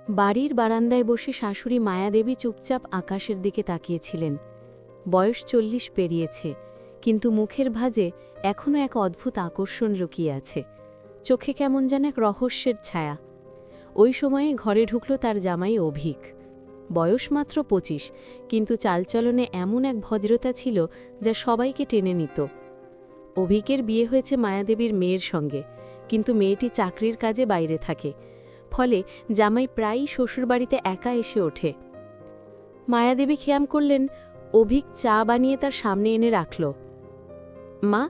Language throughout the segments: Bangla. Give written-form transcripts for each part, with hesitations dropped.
বাড়ির বারান্দায় বসে শাশুড়ি মায়াদেবী চুপচাপ আকাশের দিকে তাকিয়েছিলেন। বয়স 40 পেরিয়েছে, কিন্তু মুখের ভাঁজে এখনও এক অদ্ভুত আকর্ষণ লুকিয়ে আছে। চোখে কেমন যেন এক রহস্যের ছায়া। ওই সময়ে ঘরে ঢুকল তার জামাই অভিক। বয়স মাত্র 25, কিন্তু চালচলনে এমন এক ভদ্রতা ছিল যা সবাইকে টেনে নিত। অভিকের বিয়ে হয়েছে মায়াদেবীর মেয়ের সঙ্গে, কিন্তু মেয়েটি চাকরির কাজে বাইরে থাকে, ফলে জামাই প্রায়ই শ্বশুরবাড়িতে একা এসে ওঠে। মায়াদেবী খেয়াল করলেন, অভিক চা বানিয়ে তার সামনে এনে রাখল। মা,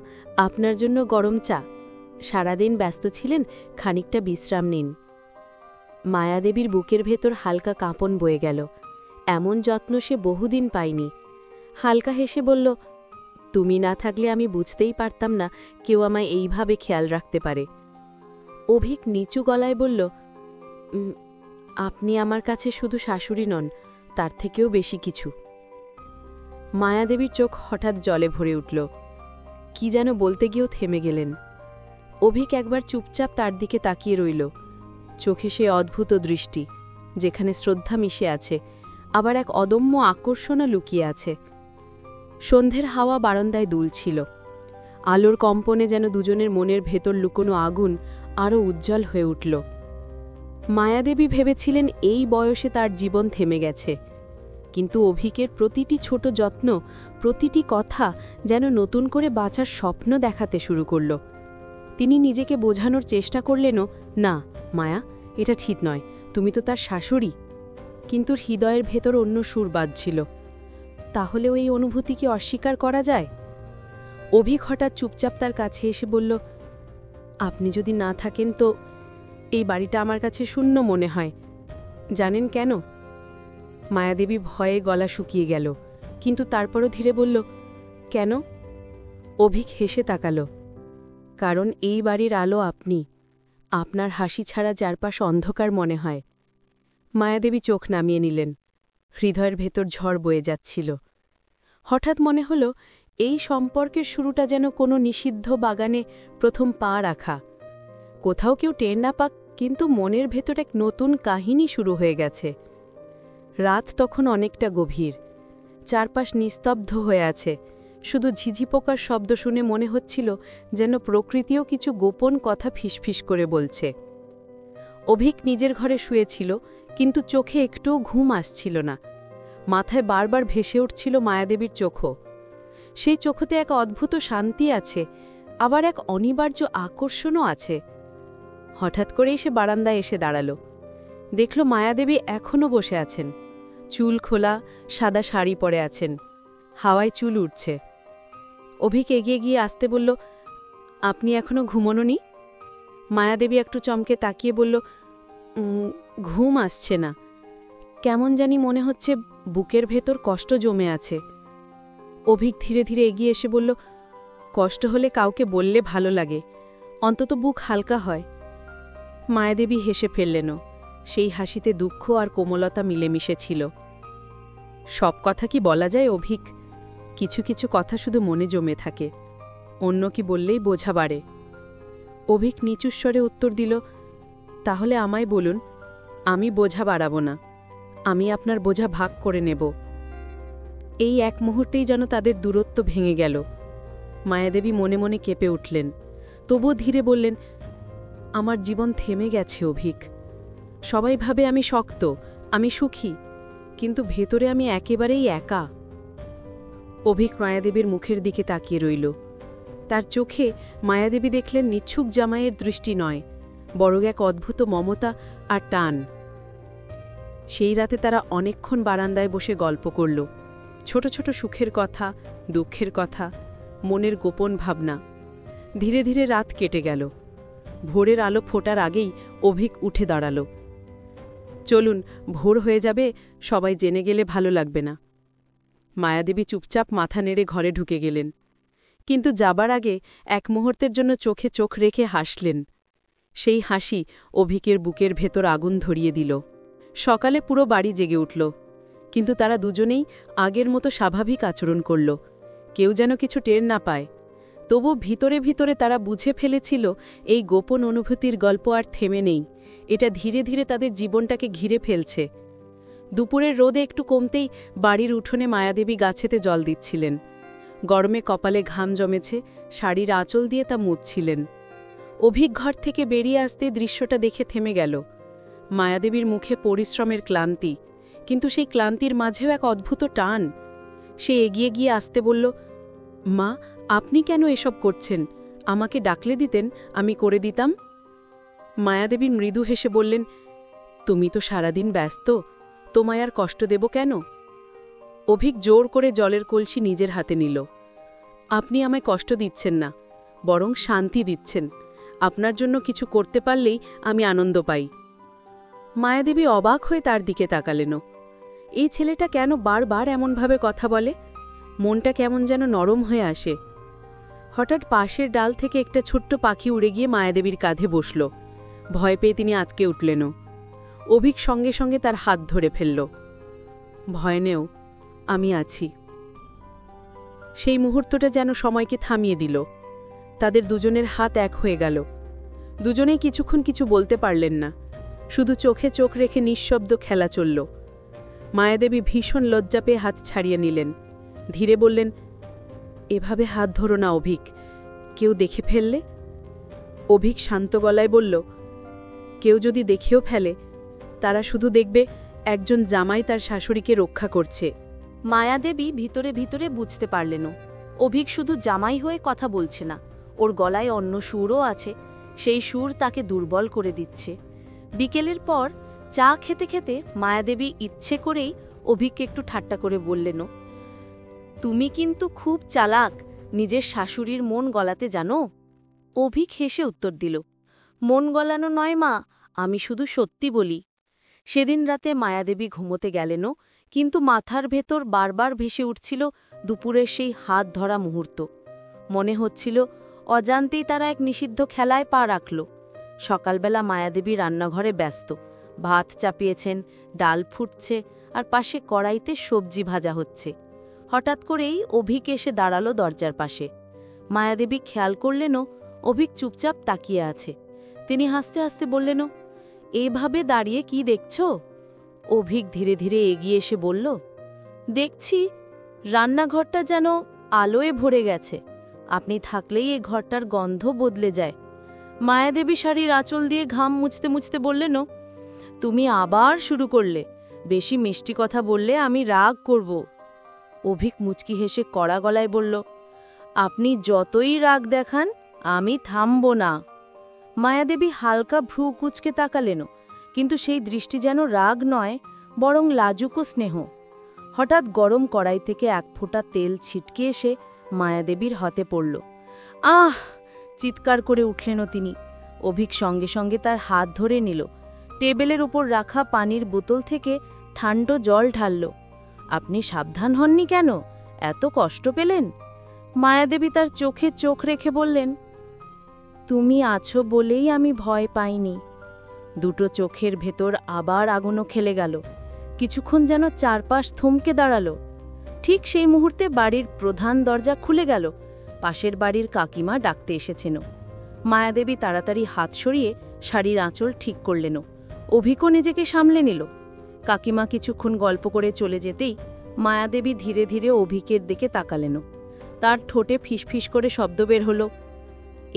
আপনার জন্য গরম চা। সারাদিন ব্যস্ত ছিলেন, খানিকটা বিশ্রাম নিন। মায়াদেবীর বুকের ভেতর হালকা কাঁপন বয়ে গেল। এমন যত্ন সে বহুদিন পায়নি। হালকা হেসে বলল, তুমি না থাকলে আমি বুঝতেই পারতাম না কেউ আমায় এইভাবে খেয়াল রাখতে পারে। অভিক নিচু গলায় বলল, আপনি আমার কাছে শুধু শাশুড়ি নন, তার থেকেও বেশি কিছু। মায়াদেবীর চোখ হঠাৎ জলে ভরে উঠল। কি যেন বলতে গিয়েও থেমে গেলেন। অভিক একবার চুপচাপ তার দিকে তাকিয়ে রইল। চোখে সে অদ্ভুত দৃষ্টি, যেখানে শ্রদ্ধা মিশে আছে, আবার এক অদম্য আকর্ষণও লুকিয়ে আছে। সন্ধ্যের হাওয়া বারান্দায় দুলছিল। আলোর কম্পনে যেন দুজনের মনের ভেতর লুকোনো আগুন আরও উজ্জ্বল হয়ে উঠল। মায়াদেবী ভেবেছিলেন এই বয়সে তার জীবন থেমে গেছে, কিন্তু অভিকের প্রতিটি ছোট যত্ন, প্রতিটি কথা যেন নতুন করে বাঁচার স্বপ্ন দেখাতে শুরু করল। তিনি নিজেকে বোঝানোর চেষ্টা করলেনও, না মায়া, এটা ঠিক নয়, তুমি তো তার শাশুড়ি। কিন্তু হৃদয়ের ভেতর অন্য সুর বাজছিল। তাহলেও এই অনুভূতি কি অস্বীকার করা যায়? অভিক হঠাৎ চুপচাপ তার কাছে এসে বলল, আপনি যদি না থাকেন তো এই বাড়িটা আমার কাছে শূন্য মনে হয়। জানেন কেন? মায়াদেবী ভয়ে গলা শুকিয়ে গেল, কিন্তু তারপরও ধীরে বলল, কেন? অভিক হেসে তাকাল, কারণ এই বাড়ির আলো আপনি। আপনার হাসি ছাড়া চারপাশ অন্ধকার মনে হয়। মায়াদেবী চোখ নামিয়ে নিলেন। হৃদয়ের ভেতর ঝড় বয়ে যাচ্ছিল। হঠাৎ মনে হল, এই সম্পর্কের শুরুটা যেন কোনো নিষিদ্ধ বাগানে প্রথম পা রাখা। কোথাও কেউ টের না পাক, কিন্তু মনের ভেতর এক নতুন কাহিনী শুরু হয়ে গেছে। রাত তখন অনেকটা গভীর। চারপাশ নিস্তব্ধ হয়ে আছে। শুধু ঝিঝি পোকার শব্দ শুনে মনে হচ্ছিল যেন প্রকৃতিও কিছু গোপন কথা ফিসফিস করে বলছে। অভিক নিজের ঘরে শুয়েছিল, কিন্তু চোখে একটুও ঘুম আসছিল না। মাথায় বারবার ভেসে উঠছিল মায়াদেবীর চোখও। সেই চোখতে এক অদ্ভুত শান্তি আছে, আবার এক অনিবার্য আকর্ষণও আছে। হঠাৎ করেই সে বারান্দায় এসে দাঁড়াল। দেখল মায়াদেবী এখনও বসে আছেন। চুল খোলা, সাদা শাড়ি পরে আছেন। হাওয়ায় চুল উঠছে। অভিক এগিয়ে গিয়ে আসতে বলল, আপনি এখনও ঘুমোননি? মায়াদেবী একটু চমকে তাকিয়ে বলল, ঘুম আসছে না। কেমন জানি মনে হচ্ছে বুকের ভেতর কষ্ট জমে আছে। অভিক ধীরে ধীরে এগিয়ে এসে বলল, কষ্ট হলে কাউকে বললে ভালো লাগে, অন্তত বুক হালকা হয়। মায়াদেবী হেসে ফেললেনও। সেই হাসিতে দুঃখ আর কোমলতা মিলেমিশে ছিল। সব কথা কি বলা যায় অভিক? কিছু কিছু কথা শুধু মনে জমে থাকে, অন্য কি বললেই বোঝা বাড়ে। অভিক নিচুস্বরে উত্তর দিল, তাহলে আমায় বলুন, আমি বোঝা বাড়াব না, আমি আপনার বোঝা ভাগ করে নেব। এই এক মুহূর্তেই যেন তাদের দূরত্ব ভেঙে গেল। মায়াদেবী মনে মনে কেঁপে উঠলেন, তবুও ধীরে বললেন, আমার জীবন থেমে গেছে অভিক। সবাই ভাবে আমি শক্ত, আমি সুখী, কিন্তু ভেতরে আমি একেবারেই একা। অভিক মায়াদেবীর মুখের দিকে তাকিয়ে রইল। তার চোখে মায়াদেবী দেখলেন নিচ্ছুক জামাইয়ের দৃষ্টি নয়, বরং এক অদ্ভুত মমতা আর টান। সেই রাতে তারা অনেকক্ষণ বারান্দায় বসে গল্প করল। ছোট ছোট সুখের কথা, দুঃখের কথা, মনের গোপন ভাবনা। ধীরে ধীরে রাত কেটে গেল। ভোরের আলো ফোটার আগেই অভিক উঠে দাঁড়াল। চলুন, ভোর হয়ে যাবে, সবাই জেনে গেলে ভালো লাগবে না। মায়াদেবী চুপচাপ মাথা নেড়ে ঘরে ঢুকে গেলেন, কিন্তু যাবার আগে এক মুহূর্তের জন্য চোখে চোখ রেখে হাসলেন। সেই হাসি অভিকের বুকের ভেতর আগুন ধরিয়ে দিল। সকালে পুরো বাড়ি জেগে উঠল, কিন্তু তারা দুজনেই আগের মতো স্বাভাবিক আচরণ করল। কেউ যেন কিছু টের না পায়। তবু ভিতরে ভিতরে তারা বুঝে ফেলেছিল এই গোপন অনুভূতির গল্প আর থেমে নেই, এটা ধীরে ধীরে তাদের জীবনটাকে ঘিরে ফেলছে। দুপুরের রোদে একটু কমতেই বাড়ির উঠোনে মায়াদেবী গাছেতে জল দিচ্ছিলেন। গরমে কপালে ঘাম জমেছে, শাড়ির আঁচল দিয়ে তা মুছছিলেন। অভিক ঘর থেকে বেরিয়ে আসতে দৃশ্যটা দেখে থেমে গেল। মায়াদেবীর মুখে পরিশ্রমের ক্লান্তি, কিন্তু সেই ক্লান্তির মাঝেও এক অদ্ভুত টান। সে এগিয়ে গিয়ে আসতে বলল, মা, আপনি কেন এসব করছেন? আমাকে ডাকলে দিতেন, আমি করে দিতাম। মায়াদেবী মৃদু হেসে বললেন, তুমি তো সারাদিন ব্যস্ত, তোমায় আর কষ্ট দেব কেন? অভিক জোর করে জলের কলসি নিজের হাতে নিল। আপনি আমায় কষ্ট দিচ্ছেন না, বরং শান্তি দিচ্ছেন। আপনার জন্য কিছু করতে পারলেই আমি আনন্দ পাই। মায়াদেবী অবাক হয়ে তার দিকে তাকালেন। এই ছেলেটা কেন বারবার এমনভাবে কথা বলে? মনটা কেমন যেন নরম হয়ে আসে। হঠাৎ পাশের ডাল থেকে একটা ছোট্ট পাখি উড়ে গিয়ে মায়াদেবীর কাঁধে বসল। ভয় পেয়ে তিনি আঁতকে উঠলেন। অভিক সঙ্গে সঙ্গে তার হাত ধরে ফেলল। ভয় নেও, আমি আছি। সেই মুহূর্তটা যেন সময়কে থামিয়ে দিল। তাদের দুজনের হাত এক হয়ে গেল। দুজনেই কিছুক্ষণ কিছু বলতে পারলেন না, শুধু চোখে চোখ রেখে নিঃশব্দ খেলা চলল। মায়াদেবী ভীষণ লজ্জা পেয়ে হাত ছাড়িয়ে নিলেন। ধীরে বললেন, এভাবে হাত ধরো না অভিক, কেউ দেখে ফেললে? অভিক শান্ত গলায় বলল, কেউ যদি দেখেও ফেলে, তারা শুধু দেখবে একজন জামাই তার শাশুড়িকে রক্ষা করছে। মায়াদেবী ভিতরে ভিতরে বুঝতে পারলেন অভিক শুধু জামাই হয়ে কথা বলছে না, ওর গলায় অন্য সুরও আছে। সেই সুর তাকে দুর্বল করে দিচ্ছে। বিকেলের পর চা খেতে খেতে মায়াদেবী ইচ্ছে করেই অভিককে একটু ঠাট্টা করে বললেন, তুমি কিন্তু খুব চালাক, নিজের শাশুড়ির মন গলাতে জানো? অভিক হেসে উত্তর দিল, মন গলানো নয় মা, আমি শুধু সত্যি বলি। সেদিন রাতে মায়াদেবী ঘুমোতে গেলেনও, কিন্তু মাথার ভেতর বারবার ভেসে উঠছিল দুপুরের সেই হাত ধরা মুহূর্ত। মনে হচ্ছিল অজান্তেই তারা এক নিষিদ্ধ খেলায় পা রাখল। সকালবেলা মায়াদেবী রান্নাঘরে ব্যস্ত, ভাত চাপিয়েছেন, ডাল ফুটছে, আর পাশে কড়াইতে সবজি ভাজা হচ্ছে। হঠাৎ করেই অভিক এসে দাঁড়ালো দরজার পাশে। মায়াদেবী খেয়াল করলেনও অভিক চুপচাপ তাকিয়ে আছে। তিনি হাসতে হাসতে বললেন, এইভাবে দাঁড়িয়ে কি দেখছ? অভিক ধীরে ধীরে এগিয়ে এসে বলল, দেখছি রান্নাঘরটা যেন আলোয় ভরে গেছে। আপনি থাকলেই এ ঘরটার গন্ধ বদলে যায়। মায়াদেবী শাড়ির আঁচল দিয়ে ঘাম মুছতে মুছতে বললেন, তুমি আবার শুরু করলে। বেশি মিষ্টি কথা বললে আমি রাগ করব। অভিক মুচকি হেসে কড়া গলায় বলল, আপনি যতই রাগ দেখান, আমি থামব না। মায়াদেবী হালকা ভ্রু কুচকে তাকালেন, কিন্তু সেই দৃষ্টি যেন রাগ নয়, বরং লাজুক স্নেহ। হঠাৎ গরম কড়াই থেকে এক ফোঁটা তেল ছিটকে এসে মায়াদেবীর হাতে পড়ল। আহ! চিৎকার করে উঠলেন তিনি। অভিক সঙ্গে সঙ্গে তার হাত ধরে নিল। টেবিলের উপর রাখা পানির বোতল থেকে ঠান্ডা জল ঢালল। আপনি সাবধান হননি কেন? এত কষ্ট পেলেন? মায়াদেবী তার চোখে চোখ রেখে বললেন, তুমি আছো বলেই আমি ভয় পাইনি। দুটো চোখের ভেতর আবার আগুনও খেলে গেল। কিছুক্ষণ যেন চারপাশ থমকে দাঁড়াল। ঠিক সেই মুহূর্তে বাড়ির প্রধান দরজা খুলে গেল। পাশের বাড়ির কাকিমা ডাকতে এসেছেন। মায়াদেবী তাড়াতাড়ি হাত সরিয়ে শাড়ির আঁচল ঠিক করলেন। অভিকও নিজেকে সামলে নিল। কাকিমা কিছুক্ষণ গল্প করে চলে যেতেই মায়াদেবী ধীরে ধীরে অভিকের দিকে তাকালেন। তার ঠোঁটে ফিসফিস করে শব্দ বের হল,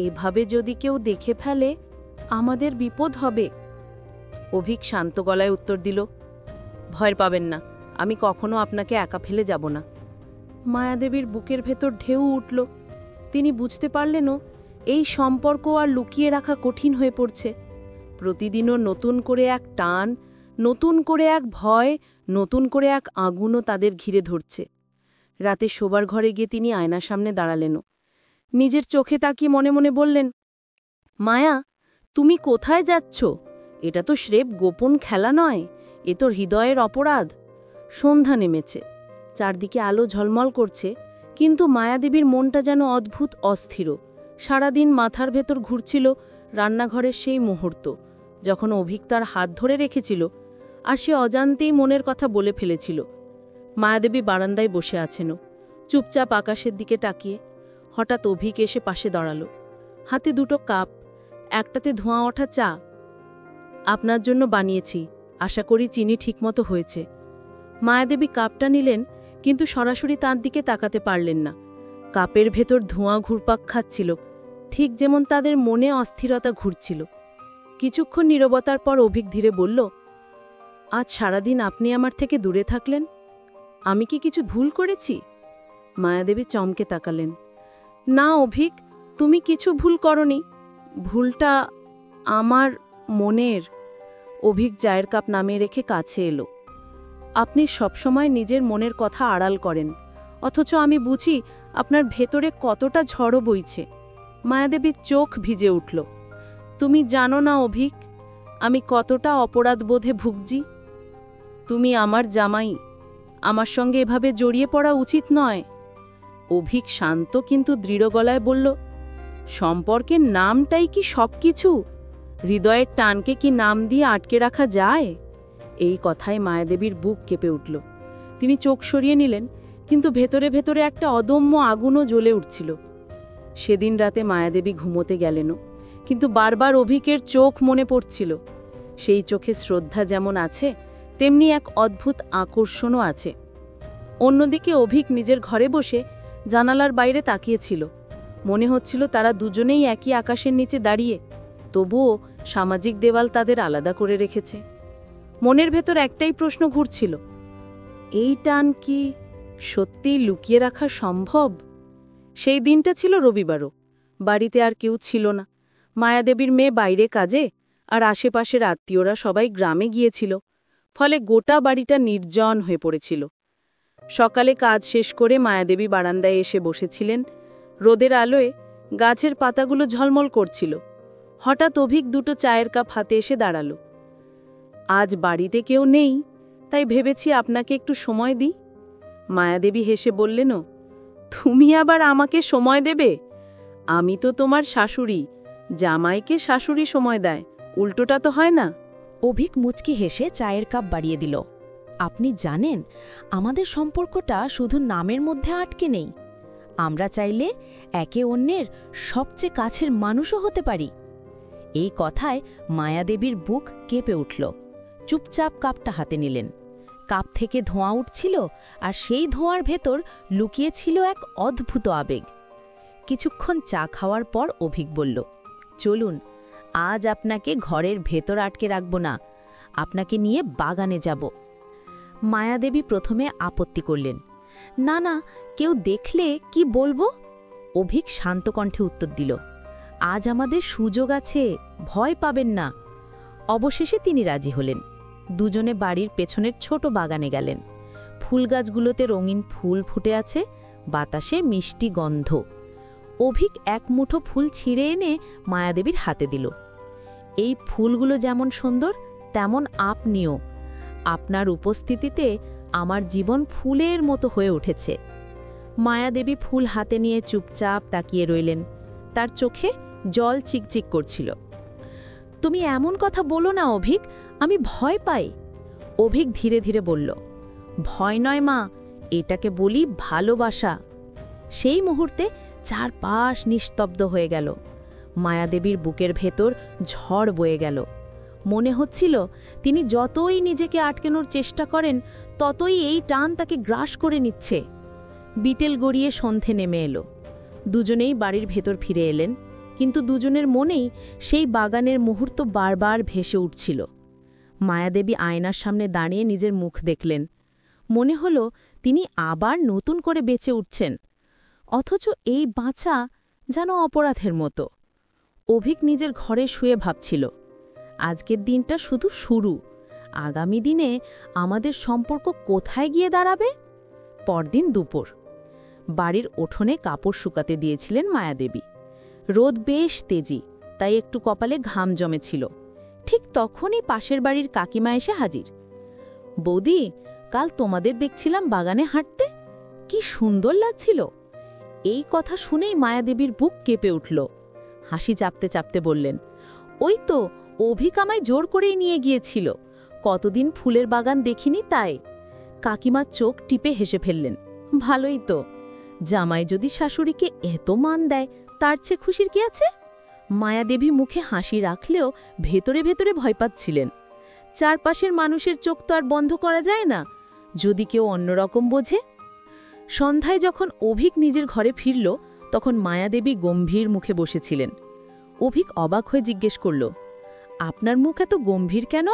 এভাবে যদি কেউ দেখে ফেলে, আমাদের বিপদ হবে। অভিক শান্ত গলায় উত্তর দিল, ভয় পাবেন না, আমি কখনো আপনাকে একা ফেলে যাব না। মায়াদেবীর বুকের ভেতর ঢেউ উঠল। তিনি বুঝতে পারলেনও এই সম্পর্ক আর লুকিয়ে রাখা কঠিন হয়ে পড়ছে। প্রতিদিনও নতুন করে এক টান, নতুন করে এক ভয়, নতুন করে এক আগুনও তাদের ঘিরে ধরছে। রাতে শোবার ঘরে গিয়ে তিনি আয়নার সামনে দাঁড়ালেন। নিজের চোখে তাকিয়ে মনে মনে বললেন, মায়া, তুমি কোথায় যাচ্ছ? এটা তো স্রেফ গোপন খেলা নয়, এ তো হৃদয়ের অপরাধ। সন্ধ্যা নেমেছে, চারদিকে আলো ঝলমল করছে, কিন্তু মায়াদেবীর মনটা যেন অদ্ভুত অস্থির। সারাদিন মাথার ভেতর ঘুরছিল রান্নাঘরের সেই মুহূর্ত, যখন অভিক তার হাত ধরে রেখেছিল, আর সে অজান্তেই মনের কথা বলে ফেলেছিল। মায়াদেবী বারান্দায় বসে আছেন, চুপচাপ আকাশের দিকে তাকিয়ে। হঠাৎ অভিক এসে পাশে দাঁড়াল। হাতে দুটো কাপ, একটাতে ধোঁয়া ওঠা চা। আপনার জন্য বানিয়েছি, আশা করি চিনি ঠিকমতো হয়েছে। মায়াদেবী কাপটা নিলেন, কিন্তু সরাসরি তাঁর দিকে তাকাতে পারলেন না। কাপের ভেতর ধোঁয়া ঘুরপাক খাচ্ছিল, ঠিক যেমন তাদের মনে অস্থিরতা ঘুরছিল। কিছুক্ষণ নীরবতার পর অভিক ধীরে বলল, আজ সারাদিন আপনি আমার থেকে দূরে থাকলেন, আমি কি কিছু ভুল করেছি? মায়াদেবী চমকে তাকালেন। না অভিক, তুমি কিছু ভুল করনি, ভুলটা আমার মনের। অভিক চায়ের কাপ নামিয়ে রেখে কাছে এলো। আপনি সবসময় নিজের মনের কথা আড়াল করেন, অথচ আমি বুঝি আপনার ভেতরে কতটা ঝড়ো বইছে। মায়াদেবীর চোখ ভিজে উঠল। তুমি জানো না অভিক, আমি কতটা অপরাধবোধে ভুগছি। তুমি আমার জামাই, আমার সঙ্গে এভাবে জড়িয়ে পড়া উচিত নয়। অভিক শান্ত কিন্তু দৃঢ় গলায় বলল, সম্পর্কের নামটাই কি সব কিছু? হৃদয়ের টানকে কি নাম দিয়ে আটকে রাখা যায়? এই কথায় মায়াদেবীর বুক কেঁপে উঠল। তিনি চোখ সরিয়ে নিলেন, কিন্তু ভেতরে ভেতরে একটা অদম্য আগুনও জ্বলে উঠছিল। সেদিন রাতে মায়াদেবী ঘুমোতে গেলেনও, কিন্তু বারবার অভিকের চোখ মনে পড়ছিল। সেই চোখে শ্রদ্ধা যেমন আছে, তেমনি এক অদ্ভুত আকর্ষণও আছে। অন্যদিকে অভিক নিজের ঘরে বসে জানালার বাইরে তাকিয়েছিল। মনে হচ্ছিল তারা দুজনেই একই আকাশের নিচে দাঁড়িয়ে, তবুও সামাজিক দেওয়াল তাদের আলাদা করে রেখেছে। মনের ভেতর একটাই প্রশ্ন ঘুরছিল, এই টান কি সত্যিই লুকিয়ে রাখা সম্ভব? সেই দিনটা ছিল রবিবারও। বাড়িতে আর কেউ ছিল না। মায়াদেবীর মেয়ে বাইরে কাজে, আর আশেপাশের আত্মীয়রা সবাই গ্রামে গিয়েছিল। ফলে গোটা বাড়িটা নির্জন হয়ে পড়েছিল। সকালে কাজ শেষ করে মায়াদেবী বারান্দায় এসে বসেছিলেন। রোদের আলোয় গাছের পাতাগুলো ঝলমল করছিল। হঠাৎ অভিক দুটো চায়ের কাপ হাতে এসে দাঁড়াল। আজ বাড়িতে কেউ নেই, তাই ভেবেছি আপনাকে একটু সময় দিই। মায়াদেবী হেসে বললেনও, তুমি আবার আমাকে সময় দেবে? আমি তো তোমার শাশুড়ি, জামাইকে শাশুড়ি সময় দেয়, উল্টোটা তো হয় না। অভিক মুচকি হেসে চায়ের কাপ বাড়িয়ে দিল। আপনি জানেন, আমাদের সম্পর্কটা শুধু নামের মধ্যে আটকে নেই। আমরা চাইলে একে অন্যের সবচেয়ে কাছের মানুষও হতে পারি। এই কথায় মায়াদেবীর বুক কেঁপে উঠল। চুপচাপ কাপটা হাতে নিলেন। কাপ থেকে ধোঁয়া উঠছিল, আর সেই ধোঁয়ার ভেতর লুকিয়েছিল এক অদ্ভুত আবেগ। কিছুক্ষণ চা খাওয়ার পর অভিক বলল, চলুন, আজ আপনাকে ঘরের ভেতর আটকে রাখব না, আপনাকে নিয়ে বাগানে যাব। মায়াদেবী প্রথমে আপত্তি করলেন, না না, কেউ দেখলে কি বলবো? অভিক শান্ত কণ্ঠে উত্তর দিল, আজ আমাদের সুযোগ আছে, ভয় পাবেন না। অবশেষে তিনি রাজি হলেন। দুজনে বাড়ির পেছনের ছোট বাগানে গেলেন। ফুল গাছগুলোতে রঙিন ফুল ফুটে আছে, বাতাসে মিষ্টি গন্ধ। অভিক এক মুঠো ফুল ছিঁড়ে এনে মায়াদেবীর হাতে দিল। এই ফুলগুলো যেমন সুন্দর, তেমন আপনিও। আপনার উপস্থিতিতে আমার জীবন ফুলের মতো হয়ে উঠেছে। মায়াদেবী ফুল হাতে নিয়ে চুপচাপ তাকিয়ে রইলেন। তার চোখে জল চিকচিক করছিল। তুমি এমন কথা বলো না অভিক, আমি ভয় পাই। অভিক ধীরে ধীরে বলল, ভয় নয় মা, এটাকে বলি ভালোবাসা। সেই মুহূর্তে চারপাশ নিস্তব্ধ হয়ে গেল। মায়াদেবীর বুকের ভেতর ঝড় বয়ে গেল। মনে হচ্ছিল তিনি যতই নিজেকে আটকানোর চেষ্টা করেন, ততই এই টান তাকে গ্রাস করে নিচ্ছে। বিটেল গড়িয়ে সন্ধে নেমে এলো। দুজনেই বাড়ির ভেতর ফিরে এলেন, কিন্তু দুজনের মনেই সেই বাগানের মুহূর্ত বারবার ভেসে উঠছিল। মায়াদেবী আয়নার সামনে দাঁড়িয়ে নিজের মুখ দেখলেন। মনে হল তিনি আবার নতুন করে বেঁচে উঠছেন, অথচ এই বাঁচা যেন অপরাধের মতো। অভিক নিজের ঘরে শুয়ে ভাবছিল, আজকের দিনটা শুধু শুরু, আগামী দিনে আমাদের সম্পর্ক কোথায় গিয়ে দাঁড়াবে। পরদিন দুপুর বাড়ির উঠোনে কাপড় শুকাতে দিয়েছিলেন মায়াদেবী। রোদ বেশ তেজি, তাই একটু কপালে ঘাম জমেছিল। ঠিক তখনই পাশের বাড়ির কাকিমা এসে হাজির। বৌদি, কাল তোমাদের দেখছিলাম বাগানে হাঁটতে, কি সুন্দর লাগছিল। এই কথা শুনেই মায়াদেবীর বুক কেঁপে উঠল। হাসি চাপতে চাপতে বললেন, ওই তো অভিক আমায় জোর করেই নিয়ে গিয়েছিল, কতদিন ফুলের বাগান দেখিনি তাই। কাকিমা চোখ টিপে হেসে ফেললেন, ভালোই তো, জামাই যদি শাশুড়িকে এত মান দেয়, তার চেয়ে খুশির কি আছে? মায়াদেবী মুখে হাসি রাখলেও ভেতরে ভেতরে ভয় পাচ্ছিলেন। চারপাশের মানুষের চোখ তো আর বন্ধ করা যায় না, যদি কেউ অন্যরকম বোঝে। সন্ধ্যায় যখন অভিক নিজের ঘরে ফিরল, তখন মায়াদেবী গম্ভীর মুখে বসেছিলেন। অভিক অবাক হয়ে জিজ্ঞেস করল, আপনার মুখ এত গম্ভীর কেন?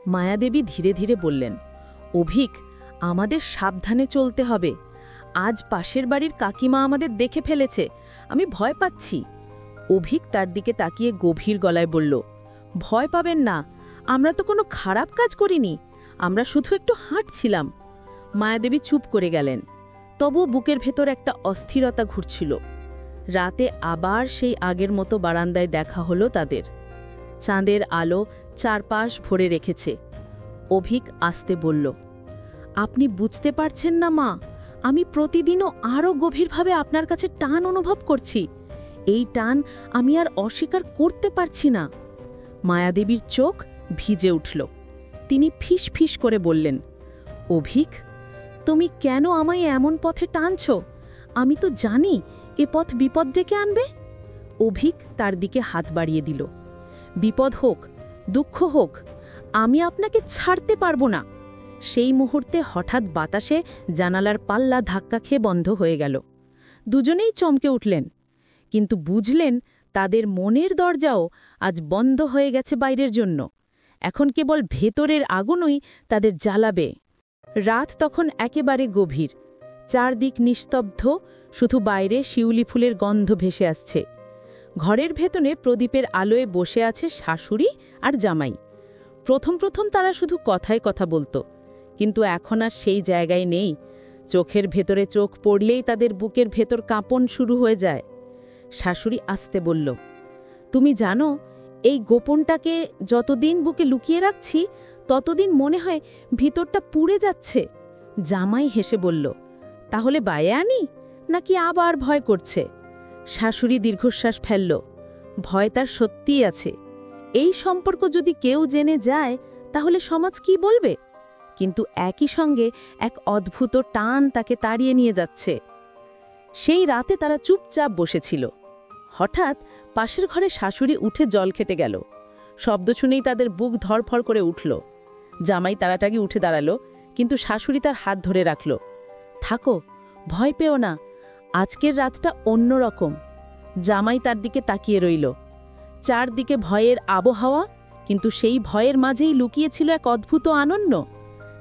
মায়াদেবী ধীরে ধীরে বললেন, অভিক, আমাদের সাবধানে চলতে হবে। আজ পাশের বাড়ির কাকিমা আমাদের দেখে ফেলেছে, আমি ভয় পাচ্ছি। অভিক তার দিকে তাকিয়ে গভীর গলায় বলল, ভয় পাবেন না, আমরা তো কোনো খারাপ কাজ করিনি, আমরা শুধু একটু হাঁটছিলাম। মায়াদেবী চুপ করে গেলেন, তবুও বুকের ভেতর একটা অস্থিরতা ঘুরছিল। রাতে আবার সেই আগের মতো বারান্দায় দেখা হলো তাদের। চাঁদের আলো চারপাশ ভরে রেখেছে। অভিক আস্তে বলল, আপনি বুঝতে পারছেন না মা, আমি প্রতিদিনও আরও গভীরভাবে আপনার কাছে টান অনুভব করছি। এই টান আমি আর অস্বীকার করতে পারছি না। মায়াদেবীর চোখ ভিজে উঠল। তিনি ফিস ফিস করে বললেন, অভিক, তুমি কেন আমায় এমন পথে টানছ? আমি তো জানি এ পথ বিপদ ডেকে আনবে। অভিক তার দিকে হাত বাড়িয়ে দিল। বিপদ হোক, দুঃখ হোক, আমি আপনাকে ছাড়তে পারবো না। সেই মুহূর্তে হঠাৎ বাতাসে জানালার পাল্লা ধাক্কা খেয়ে বন্ধ হয়ে গেল। দুজনেই চমকে উঠলেন, কিন্তু বুঝলেন তাদের মনের দরজাও আজ বন্ধ হয়ে গেছে বাইরের জন্য। এখন কেবল ভেতরের আগুনই তাদের জ্বালাবে। রাত তখন একেবারে গভীর, চারদিক নিস্তব্ধ, শুধু বাইরে শিউলি ফুলের গন্ধ ভেসে আসছে। ঘরের ভেতরে প্রদীপের আলোয় বসে আছে শাশুড়ি আর জামাই। প্রথম প্রথম তারা শুধু কথায় কথা বলতো, কিন্তু এখন আর সেই জায়গায় নেই। চোখের ভেতরে চোখ পড়লেই তাদের বুকের ভেতর কাঁপন শুরু হয়ে যায়। শাশুড়ি আস্তে বলল, তুমি জানো, এই গোপনটাকে যতদিন বুকে লুকিয়ে রাখছি, ততদিন মনে হয় ভিতরটা পুড়ে যাচ্ছে। জামাই হেসে বলল, তাহলে বাইরে আনি, নাকি আবার ভয় করছে? শাশুড়ি দীর্ঘশ্বাস ফেলল, ভয় তার সত্যিই আছে। এই সম্পর্ক যদি কেউ জেনে যায়, তাহলে সমাজ কি বলবে? কিন্তু একই সঙ্গে এক অদ্ভুত টান তাকে তাড়িয়ে নিয়ে যাচ্ছে। সেই রাতে তারা চুপচাপ বসেছিল। হঠাৎ পাশের ঘরে শাশুড়ি উঠে জল খেতে গেল। শব্দ শুনেই তাদের বুক ধরফর করে উঠল। জামাই তাড়াতাড়ি উঠে দাঁড়ালো, কিন্তু শাশুড়ি তার হাত ধরে রাখল। থাকো, ভয় পেও না, আজকের রাতটা অন্যরকম। জামাই তার দিকে তাকিয়ে রইল। চারদিকে ভয়ের আবহাওয়া, কিন্তু সেই ভয়ের মাঝেই লুকিয়েছিল এক অদ্ভুত আনন্দ,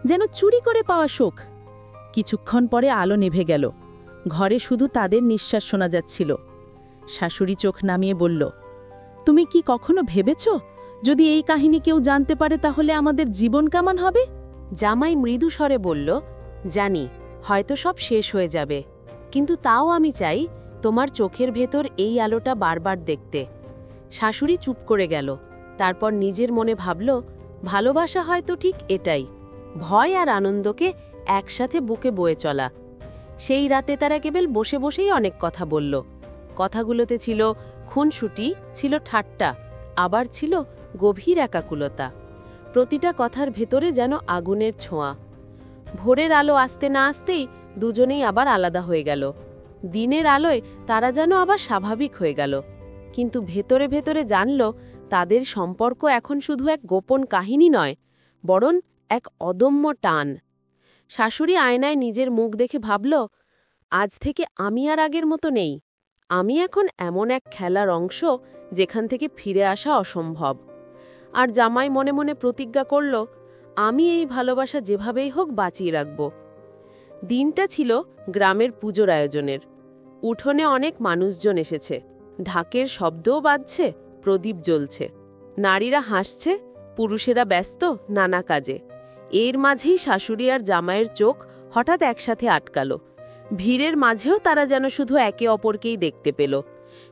যেন চুরি করে পাওয়া সুখ। কিছুক্ষণ পরে আলো নিভে গেল। ঘরে শুধু তাদের নিঃশ্বাস শোনা যাচ্ছিল। শাশুড়ি চোখ নামিয়ে বলল, তুমি কি কখনো ভেবেছ, যদি এই কাহিনী কেউ জানতে পারে তাহলে আমাদের জীবন কেমন হবে? জামাই মৃদু স্বরে বলল, জানি, হয়তো সব শেষ হয়ে যাবে, কিন্তু তাও আমি চাই তোমার চোখের ভেতর এই আলোটা বারবার দেখতে। শাশুড়ি চুপ করে গেল। তারপর নিজের মনে ভাবল, ভালোবাসা হয়তো ঠিক এটাই, ভয় আর আনন্দকে একসাথে বুকে বয়ে চলা। সেই রাতে তারা কেবল বসে বসেই অনেক কথা বলল। কথাগুলোতে ছিল খুনসুটি, ছিল ঠাট্টা, আবার ছিল গভীর একাকুলতা। প্রতিটা কথার ভেতরে যেন আগুনের ছোঁয়া। ভোরের আলো আসতে না আসতেই দুজনেই আবার আলাদা হয়ে গেল। দিনের আলোয় তারা যেন আবার স্বাভাবিক হয়ে গেল, কিন্তু ভেতরে ভেতরে জানল তাদের সম্পর্ক এখন শুধু এক গোপন কাহিনী নয়, বরং এক অদম্য টান। শাশুড়ি আয়নায় নিজের মুখ দেখে ভাবল, আজ থেকে আমি আর আগের মতো নেই। আমি এখন এমন এক খেলার অংশ যেখান থেকে ফিরে আসা অসম্ভব। আর জামাই মনে মনে প্রতিজ্ঞা করল, আমি এই ভালোবাসা যেভাবেই হোক বাঁচিয়ে রাখব। দিনটা ছিল গ্রামের পুজোর আয়োজনের। উঠোনে অনেক মানুষজন এসেছে, ঢাকের শব্দও বাজছে, প্রদীপ জ্বলছে। নারীরা হাসছে, পুরুষেরা ব্যস্ত নানা কাজে। এর মাঝেই শাশুড়ি আর জামাইয়ের চোখ হঠাৎ একসাথে আটকাল। ভিড়ের মাঝেও তারা যেন শুধু একে অপরকেই দেখতে পেল।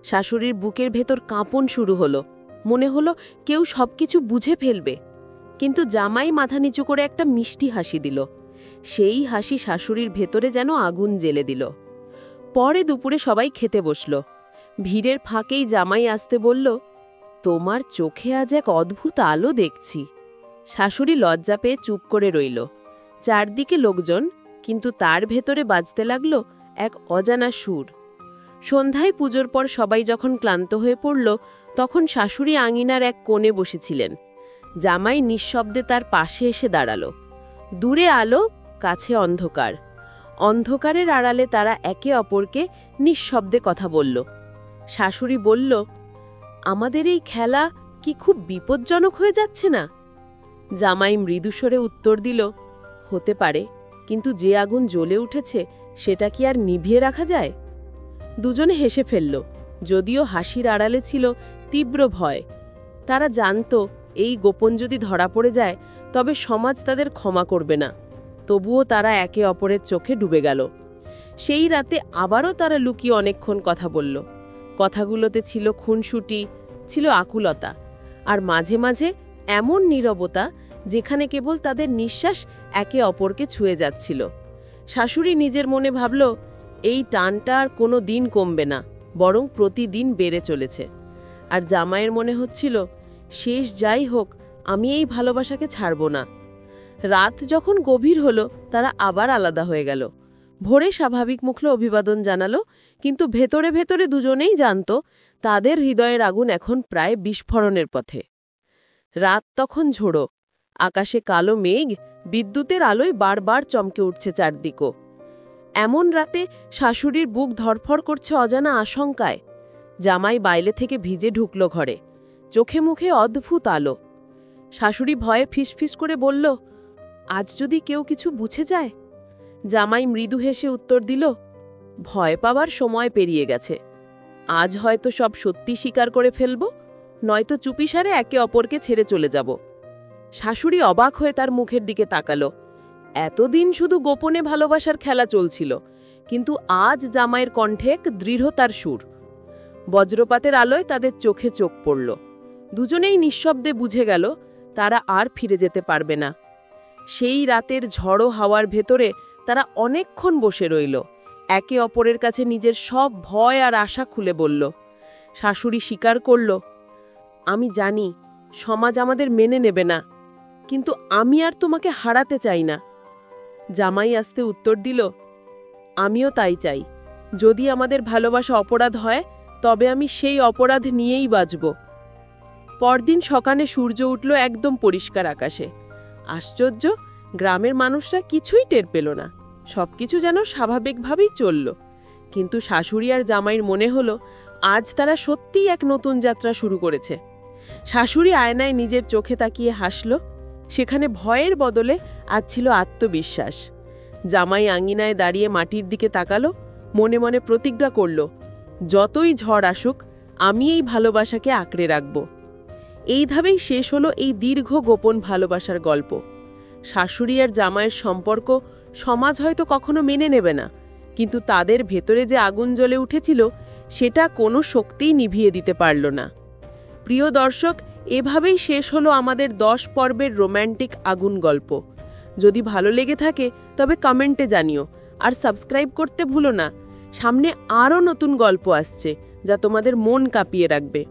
শাশুড়ির বুকের ভেতর কাঁপন শুরু হলো। মনে হলো কেউ সবকিছু বুঝে ফেলবে। কিন্তু জামাই মাথা নিচু করে একটা মিষ্টি হাসি দিল। সেই হাসি শাশুড়ির ভেতরে যেন আগুন জ্বেলে দিল। পরে দুপুরে সবাই খেতে বসল। ভিড়ের ফাঁকেই জামাই আসতে বলল, তোমার চোখে আজ এক অদ্ভুত আলো দেখছি। শাশুড়ি লজ্জা পেয়ে চুপ করে রইল। চারদিকে লোকজন, কিন্তু তার ভেতরে বাজতে লাগল এক অজানা সুর। সন্ধ্যায় পুজোর পর সবাই যখন ক্লান্ত হয়ে পড়ল, তখন শাশুড়ি আঙিনার এক কোণে বসেছিলেন। জামাই নিঃশব্দে তার পাশে এসে দাঁড়াল। দূরে আলো, কাছে অন্ধকার। অন্ধকারের আড়ালে তারা একে অপরকে নিঃশব্দে কথা বলল। শাশুড়ি বলল, আমাদের এই খেলা কি খুব বিপজ্জনক হয়ে যাচ্ছে না? জামাই মৃদুস্বরে উত্তর দিল, হতে পারে, কিন্তু যে আগুন জ্বলে উঠেছে সেটা কি আর নিভিয়ে রাখা যায়? দুজনে হেসে ফেলল, যদিও হাসির আড়ালে ছিল তীব্র ভয়। তারা জানত এই গোপন যদি ধরা পড়ে যায় তবে সমাজ তাদের ক্ষমা করবে না। তবুও তারা একে অপরের চোখে ডুবে গেল। সেই রাতে আবারও তারা লুকিয়ে অনেকক্ষণ কথা বলল। কথাগুলোতে ছিল খুনসুটি, ছিল আকুলতা, আর মাঝে মাঝে এমন নীরবতা যেখানে কেবল তাদের নিঃশ্বাস একে অপরকে ছুঁয়ে যাচ্ছিল। শাশুড়ি নিজের মনে ভাবল, এই টানটা আর কোনো দিন কমবে না, বরং প্রতিদিন বেড়ে চলেছে। আর জামাইয়ের মনে হচ্ছিল, শেষ যাই হোক, আমি এই ভালোবাসাকে ছাড়ব না। রাত যখন গভীর হলো, তারা আবার আলাদা হয়ে গেল। ভোরে স্বাভাবিক মুখে অভিবাদন জানালো, কিন্তু ভেতরে ভেতরে দুজনেই জানত তাদের হৃদয়ের আগুন এখন প্রায় বিস্ফোরণের পথে। রাত তখন ঝোড়ো, আকাশে কালো মেঘ, বিদ্যুতের আলোয় বারবার চমকে উঠছে চারদিকও। এমন রাতে শাশুড়ির বুক ধরফর করছে অজানা আশঙ্কায়। জামাই বাইরে থেকে ভিজে ঢুকল ঘরে, চোখে মুখে অদ্ভুত আলো। শাশুড়ি ভয়ে ফিসফিস করে বলল, আজ যদি কেউ কিছু বুঝে যায়? জামাই মৃদু হেসে উত্তর দিল, ভয় পাবার সময় পেরিয়ে গেছে। আজ হয়তো সব সত্যি স্বীকার করে ফেলব, নয়তো চুপিসারে একে অপরকে ছেড়ে চলে যাব। শাশুড়ি অবাক হয়ে তার মুখের দিকে তাকালো। এতদিন শুধু গোপনে ভালোবাসার খেলা চলছিল, কিন্তু আজ জামাইয়ের কণ্ঠে এক দৃঢ়তার সুর। বজ্রপাতের আলোয় তাদের চোখে চোখ পড়ল। দুজনেই নিঃশব্দে বুঝে গেল তারা আর ফিরে যেতে পারবে না। সেই রাতের ঝড়ো হাওয়ার ভেতরে তারা অনেকক্ষণ বসে রইল, একে অপরের কাছে নিজের সব ভয় আর আশা খুলে বলল। শাশুড়ি স্বীকার করল, আমি জানি সমাজ আমাদের মেনে নেবে না, কিন্তু আমি আর তোমাকে হারাতে চাই না। জামাই আস্তে উত্তর দিল, আমিও তাই চাই। যদি আমাদের ভালোবাসা অপরাধ হয়, তবে আমি সেই অপরাধ নিয়েই বাঁচব। পরদিন সকালে সূর্য উঠল একদম পরিষ্কার আকাশে। আশ্চর্য, গ্রামের মানুষরা কিছুই টের পেল না, সবকিছু যেন স্বাভাবিকভাবেই চলল। কিন্তু শাশুড়ি আর জামাইয়ের মনে হলো আজ তারা সত্যিই এক নতুন যাত্রা শুরু করেছে। শাশুড়ি আয়নায় নিজের চোখে তাকিয়ে হাসল, সেখানে ভয়ের বদলে আজ ছিল আত্মবিশ্বাস। জামাই আঙিনায় দাঁড়িয়ে মাটির দিকে তাকালো, মনে মনে প্রতিজ্ঞা করল, যতই ঝড় আসুক আমি এই ভালোবাসাকে আঁকড়ে রাখব। এইভাবেই শেষ হলো এই দীর্ঘ গোপন ভালোবাসার গল্প। শাশুড়ি আর জামাইয়ের সম্পর্ক সমাজ হয়তো কখনো মেনে নেবে না, কিন্তু তাদের ভেতরে যে আগুন জ্বলে উঠেছিল সেটা কোনো শক্তিই নিভিয়ে দিতে পারল না। প্রিয় দর্শক, এভাবেই শেষ হলো আমাদের 10 পর্বের রোম্যান্টিক আগুন গল্প। যদি ভালো লেগে থাকে তবে কমেন্টে জানিও, আর সাবস্ক্রাইব করতে ভুলো না। সামনে আরও নতুন গল্প আসছে যা তোমাদের মন কাঁপিয়ে রাখবে।